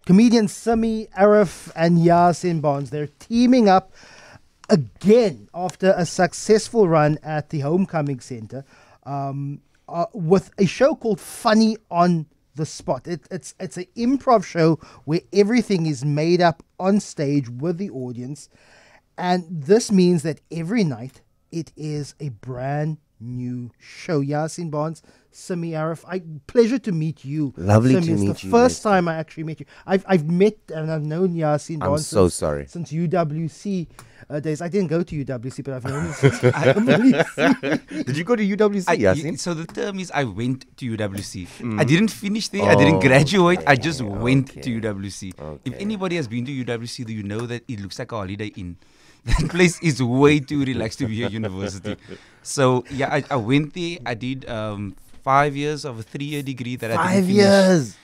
Comedians Simmi, Areff, and Yaaseen Barnes, they're teaming up again after a successful run at the Homecoming Centre with a show called Funny on the Spot. It's an improv show where everything is made up on stage with the audience, and this means that every night it is a brand new show. Yaaseen Barnes, Simmi, Areff, pleasure to meet you. Lovely Simmi, to meet you. It's the first time I actually met you. I've met and I've known Yaaseen Barnes. I'm so sorry. Since UWC days. I didn't go to UWC, but I've known him since UWC. Did you go to UWC, Yaaseen? So the term is I went to UWC. I didn't finish there. I didn't graduate. I just went to UWC. If anybody has been to UWC, you know that it looks like a Holiday Inn. That place is way too relaxed to be a university. So yeah, I went there. I did 5 years of a 3-year degree that I didn't finish. 5 years.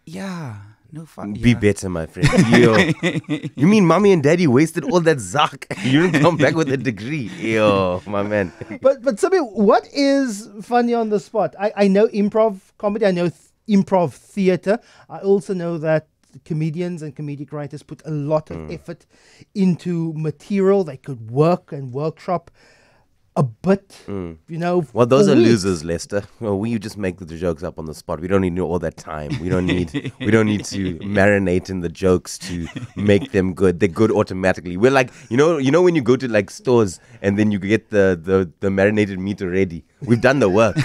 Yeah. No fun. Be better, my friend. Yo. You mean mommy and daddy wasted all that zark? You didn't come back with a degree. Yo, my man. But Simmi, what is Funny on the Spot? I know improv comedy. I know improv theatre. I also know that comedians and comedic writers put a lot of effort into material. They could work and workshop a bit, you know. Well, those are losers, Lester. Well, we just make the jokes up on the spot. We don't need all that time. We don't need to marinate in the jokes to make them good. They're good automatically. We're like, you know when you go to like stores and then you get the marinated meat already. We've done the work.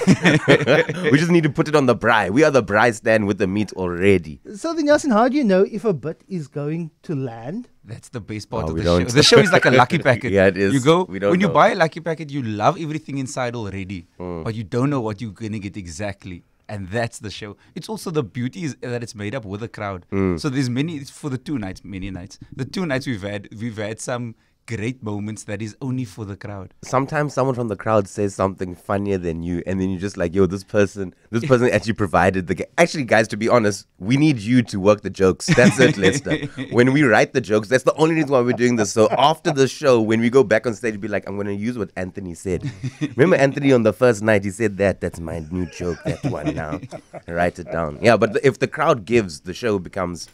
We just need to put it on the braai. We are the braai stand with the meat already. So then, Yaaseen, how do you know if a bit is going to land? That's the best part of the show. The show is like a lucky packet. Yeah, it is. You go when you know. buy a lucky packet, you love everything inside already, but you don't know what you're gonna get exactly. And that's the show. It's also the beauty is that it's made up with a crowd. So there's for the 2 nights, many nights. The 2 nights we've had some great moments that is only for the crowd. Sometimes someone from the crowd says something funnier than you, and then you're just like, yo, this person actually provided the actually, guys, to be honest, we need you to work the jokes. That's it, Lester. When we write the jokes, that's the only reason why we're doing this. So after the show, when we go back on stage, be like, I'm going to use what Anthony said. Remember Anthony on the first night, he said that's my new joke, that one now. Write it down. Yeah, but if the crowd gives, the show becomes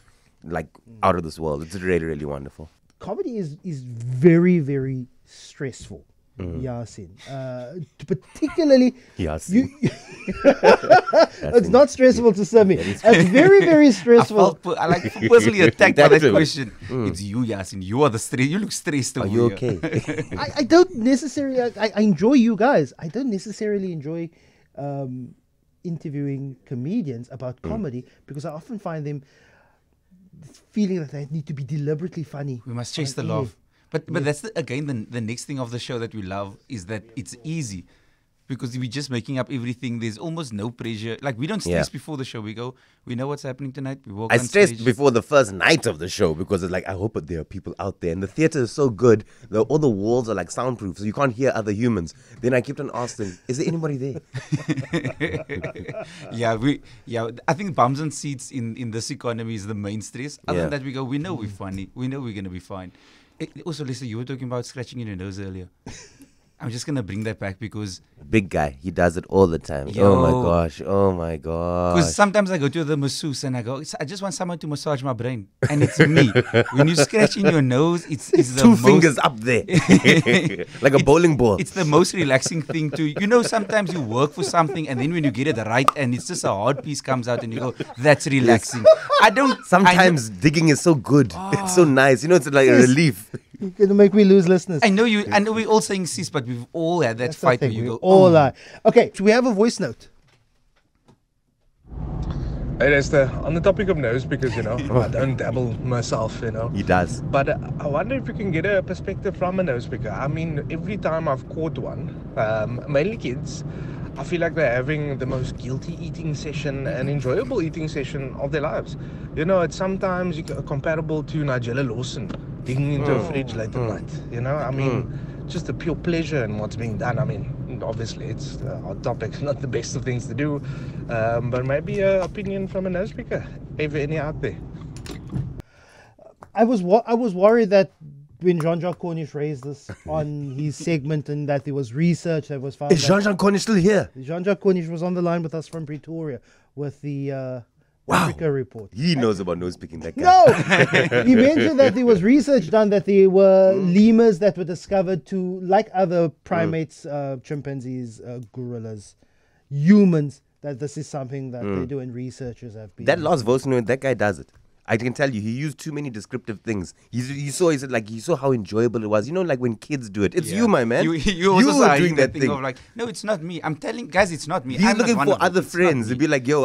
like out of this world. It's really, really wonderful. Comedy is very, very stressful, Yaaseen. Particularly, Yaaseen. It's not stressful to Simmi. It's very, very stressful. I like personally attacked by that question. It's you, Yaaseen. You are the stress. You look stressed. Are you okay? I don't necessarily. I enjoy you guys. I don't necessarily enjoy interviewing comedians about comedy because I often find them feeling that they need to be deliberately funny. We must chase the laugh. But that's again the next thing of the show that we love is that it's easy. Because we're just making up everything. There's almost no pressure. Like, we don't stress before the show. We go, we know what's happening tonight. We walk on stressed stage. before the first night of the show because it's like, I hope that there are people out there. And the theater is so good. All the walls are like soundproof, so you can't hear other humans. Then I kept on asking, is there anybody there? I think bums and seats in this economy is the main stress. Other than that, we go, we know we're funny. We know we're going to be fine. Also, Lisa, you were talking about scratching in your nose earlier. I'm just going to bring that back because... Big guy. He does it all the time. Yo. Oh my gosh. Because sometimes I go to the masseuse and I go, I just want someone to massage my brain. And it's me. When you scratch in your nose, it's the Two fingers up there. Like a bowling ball. It's the most relaxing thing to... You know, sometimes you work for something and then when you get it right and it's just a hard piece comes out and you go, that's relaxing. Sometimes digging is so good. It's so nice. You know, it's like a relief. You're going to make me lose listeners. I know we're all saying cis, but we've all had that fight where you go, all lie. Okay, so we have a voice note. Hey, Lester, on the topic of nose, because, I don't dabble myself, He does. But I wonder if you can get a perspective from a nose picker. I mean, every time I've caught one, mainly kids, I feel like they're having the most guilty eating session and enjoyable eating session of their lives. It's sometimes comparable to Nigella Lawson digging into a fridge late at night. I mean, just the pure pleasure in what's being done. I mean, obviously, it's a hot topic, not the best of things to do. But maybe an opinion from a nose picker, if any out there. I was worried that when Jean-Jacques Cornish raised this on his segment and that there was research that was found. Is Jean-Jacques Cornish still here? Jean-Jacques Cornish was on the line with us from Pretoria with the Africa report. He knows about nose picking, that guy. No! He mentioned that there was research done that there were lemurs that were discovered to, like other primates, chimpanzees, gorillas, humans, that this is something that they do and researchers have been. That last voice note, that guy does it. I can tell you, he used too many descriptive things. He saw how enjoyable it was. You know, like when kids do it. It's you, my man. You were also doing that thing. Of like, no, it's not me. I'm telling guys, it's not me. He's I'm looking not for one of other them. It's friends. not He'd me. be like, yo,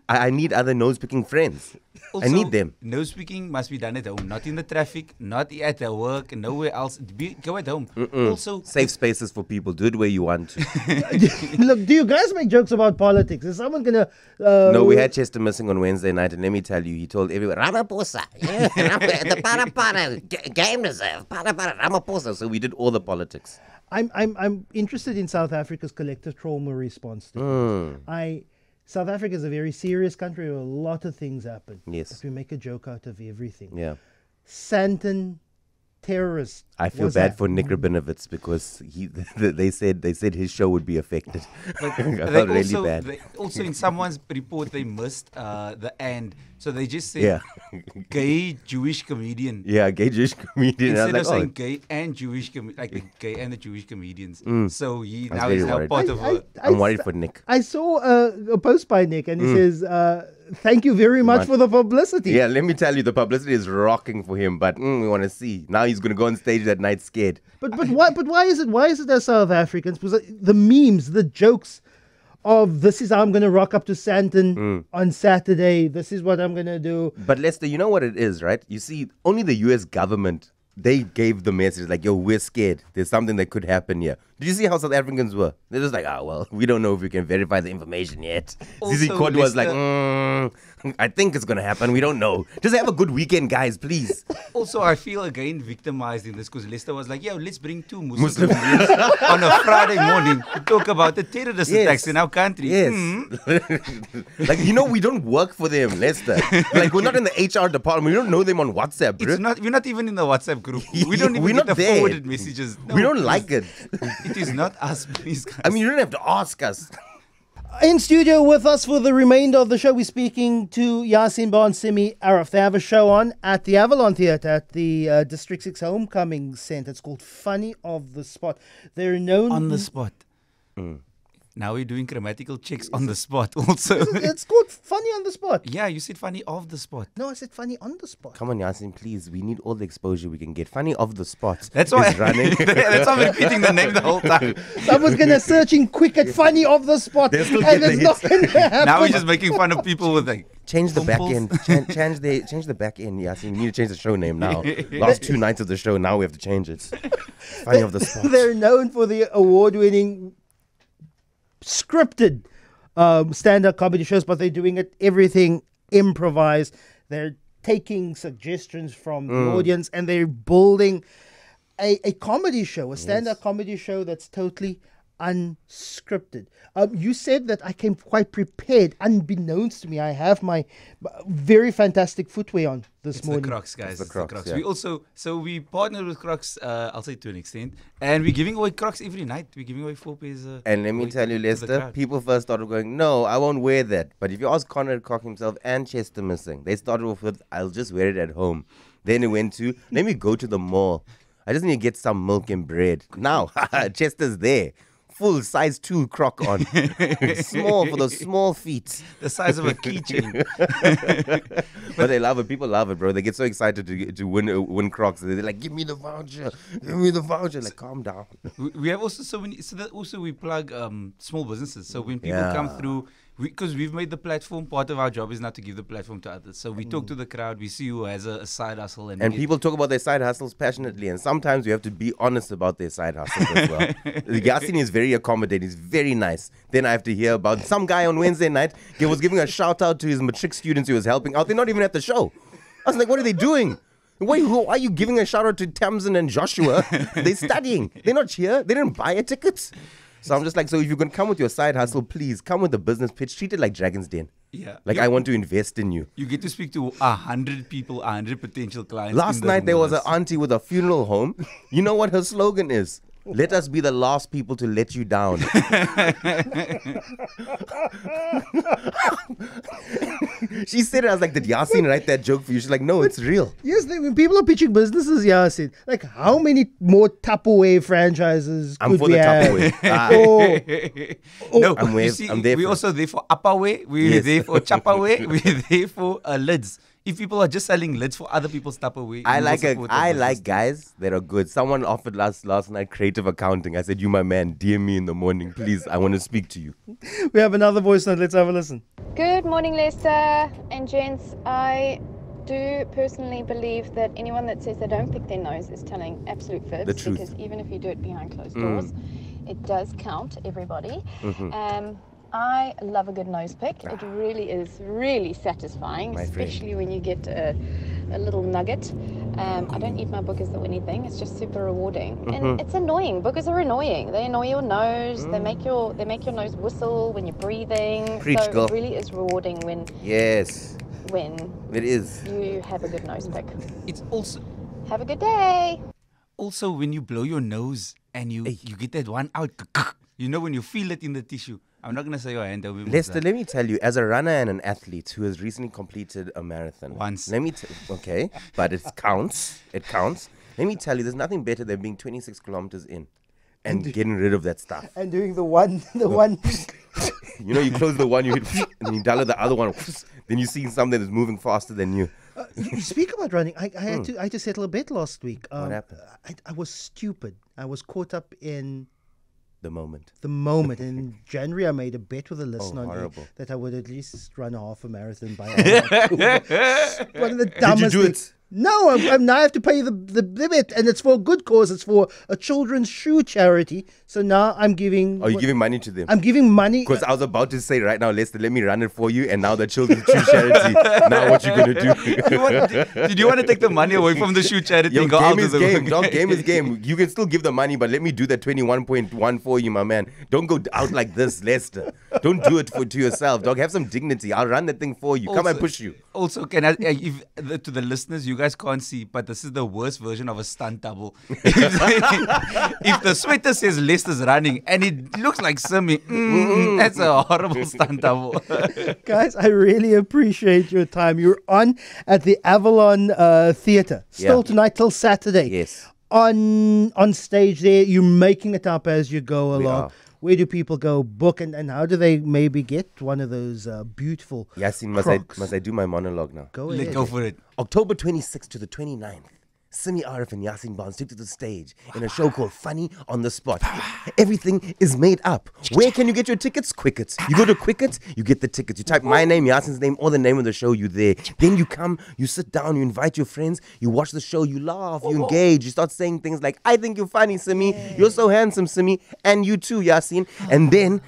I need other nose picking friends. I need them. Nose picking must be done at home, not in the traffic, not at the work, nowhere else. Go at home. Also, Safe spaces for people. Do it where you want to. Look, do you guys make jokes about politics? Is someone gonna? No, we had Chester missing on Wednesday night, and let me tell you, he told everyone, Ramaphosa, the para game reserve, para Ramaphosa. So we did all the politics. I'm interested in South Africa's collective trauma response to this. South Africa is a very serious country where a lot of things happen. Yes. But we make a joke out of everything. Yeah. Santon terrorist. I feel was bad that- for Nick Rabinovitz because they said his show would be affected. but I they felt really also, bad. they also in someone's report they missed the and. So they just said Yeah. gay Jewish comedian. Yeah, gay Jewish comedian. I Instead was of like, saying gay and Jewish, like the gay and the Jewish comedians. So he I was now very is now worried. part of a. I'm worried for Nick. I saw a post by Nick and he says, thank you very much for the publicity. Yeah, let me tell you, the publicity is rocking for him, but we want to see. Now he's going to go on stage that night scared. But why is it as South Africans? Because the memes, the jokes of this is how I'm going to rock up to Santon on Saturday. This is what I'm going to do. But Lester, you know what it is, right? You see, only the US government, they gave the message like, yo, we're scared. There's something that could happen here. Did you see how South Africans were? They're just like, well, we don't know if we can verify the information yet. Zizi Also, Code was like, Lester- I think it's going to happen. We don't know. Just have a good weekend, guys, please. Also, I feel again victimized in this because Lester was like, yo, let's bring two Muslim comedians on a Friday morning to talk about the terrorist attacks in our country. Yes. Like, we don't work for them, Lester. Like, we're not in the HR department. We don't know them on WhatsApp, bro. We're not even in the WhatsApp group. We don't even We're get not the there. forwarded messages. No, We don't like it. It is not us, please, guys. I mean, you don't have to ask us. In studio with us for the remainder of the show, we're speaking to Yaaseen Barnes, Simmi, Areff. They have a show on at the Avalon Theatre at the District 6 Homecoming Centre. It's called Funny of the Spot. They're known... On the spot. Now we're doing grammatical checks on the spot also. It's called Funny on the Spot. Yeah, you said funny off the spot. No, I said Funny on the Spot. Come on, Yaaseen, please. We need all the exposure we can get. Funny of the spot. That's why is running. that's why I'm repeating the name the whole time. Someone's going to search in quick at Funny of the Spot, and They'll still get it's the not hits. going to happen. Now we're just making fun of people with like Change the back end. Pumples. Change the back end, Yaaseen. We need to change the show name now. Last 2 nights of the show, now we have to change it. Funny of the spot. They're known for the award-winning scripted stand-up comedy shows, but they're doing everything improvised. They're taking suggestions from the audience and they're building a comedy show, a stand-up comedy show that's totally unscripted. You said that I came quite prepared. Unbeknownst to me, I have my very fantastic footwear on this morning. the Crocs, guys. the It's Crocs, yeah. We also, we partnered with Crocs, I'll say to an extent, and we're giving away Crocs every night. We're giving away 4 pairs. And let me tell you, to the Lester, crowd. people first started going, no, I won't wear that. But if you ask Conrad Cock himself and Chester Missing, they started off with, I'll just wear it at home. Then it went to, let me go to the mall. I just need to get some milk and bread. Now, Chester's there. Full size 2 Croc on. Small for the small feet. The size of a keychain. But they love it. People love it, bro. They get so excited to win Crocs. They're like, give me the voucher. Give me the voucher. Like, calm down. We have also so many. So that also we plug small businesses. So when people Yeah. come through, because we've made the platform, part of our job is now to give the platform to others. So we talk to the crowd. We see who has a side hustle, and And we get- people talk about their side hustles passionately, and sometimes you have to be honest about their side hustles as well. Yaaseen is very accommodating. He's very nice. Then I have to hear about some guy on Wednesday night. He was giving a shout out to his matric students he was helping out. They're not even at the show. I was like, what are they doing? Why are you giving a shout out to Tamsin and Joshua? They're studying. They're not here. They didn't buy a ticket. So I'm just like, so if you can come with your side hustle, please come with a business pitch. Treat it like Dragon's Den. Yeah. Like, You- I want to invest in you. You get to speak to 100 people, 100 potential clients. Last in the night there room was with an us. auntie with a funeral home. You know what her slogan is? Let us be the last people to let you down. She said it. I was like, did Yaaseen write that joke for you? She's like, no, it's real. Yes, when people are pitching businesses, Yaaseen, like how many more Tupperware franchises I'm could for we the have? Tupperware. No, I'm you with- see, I'm there we're for it. also there for Upperware. We're Yes. there for Chapperware. We're there for lids. If people are just selling lids for other people's Tupperware, I we will like support that I business like too. guys that are good. Someone offered last night creative accounting. I said, you my man, DM me in the morning, please. I want to speak to you. We have another voice note. Let's have a listen. Good morning, Lester and gents. I do personally believe that anyone that says they don't pick their nose is telling absolute fibs. The truth. Because even if you do it behind closed doors, it does count, everybody. Mm-hmm. I love a good nose pick. It really is really satisfying, My friend. especially when you get a little nugget. I don't eat my boogers or anything. It's just super rewarding, and it's annoying. Boogers are annoying. They annoy your nose. They make your nose whistle when you're breathing. Preach, so girl. it really is rewarding when Yes, it is. you have a good nose pick. It's also Have a good day. when you blow your nose and you get that one out. You know when you feel it in the tissue. I'm not gonna say your hand. Lester, let me tell you, as a runner and an athlete who has recently completed a marathon. Once. Let me okay, but it counts. It counts. Let me tell you, there's nothing better than being 26 kilometers in and getting rid of that stuff. And doing the one. You know, you close the one, you hit, and you dial the other one. Then you see something that's moving faster than you. You speak about running. I had to settle a bet last week. What happened? I was stupid. I was caught up in The moment. the moment. In January, I made a bet with a listener on air horrible. that I would at least run a half a marathon by One of the dumbest do things. it? No, I'm now I have to pay the bet, and it's for a good cause. It's for a children's shoe charity. So now I'm giving. Are you giving money to them? I'm giving money. Because I was about to say right now, Lester, let me run it for you. And now the children's shoe charity. Now what you gonna do? Did you want to take the money away from the shoe charity Yo, and go out game of is the game. Dog, game is game. You can still give the money, but let me do that 21.1 for you, my man. Don't go out like this, Lester. Don't do it to yourself, dog. Have some dignity. I'll run that thing for you. Come and push you. Also, can I, to the listeners, you guys can't see, but this is the worst version of a stunt double. If the sweater says Lester's running and it looks like Simmi, that's a horrible stunt double. Guys, I really appreciate your time. You're on at the Avalon Theatre. Still Yeah. tonight till Saturday. Yes. On stage there, you're making it up as you go We along. are. Where do people go book, and how do they maybe get one of those beautiful Yaaseen, Crocs? must I do my monologue now? Go Let's ahead. go for it. October 26th to the 29th. Simmi, Areff and Yaaseen Barnes take to the stage in a show called Funny on the Spot. Everything is made up. Where can you get your tickets? Quickets. You go to Quickets, you get the tickets. You type my name, Yaaseen's name, or the name of the show, you there. Then you come, you sit down, you invite your friends, you watch the show, you laugh, you engage, you start saying things like, I think you're funny, Simmi. You're so handsome, Simmi. And you too, Yaaseen. And then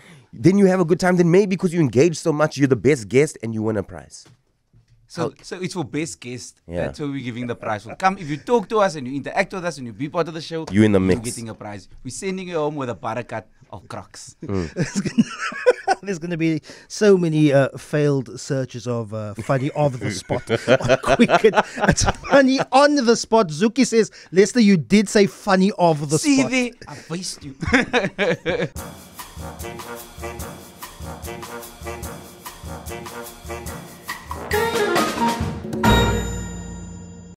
you have a good time. Then maybe because you engage so much, you're the best guest and you win a prize. So it's for best guest. Yeah. That's what we're giving the prize for. Come, if you talk to us and you interact with us and you be part of the show, You in the you're mix. getting a prize. We're sending you home with a barakat of Crocs. There's going to be so many failed searches of funny of the spot on Quicket. It's funny on the spot. Zuki says, Lester, you did say funny of the See spot. there, I faced you.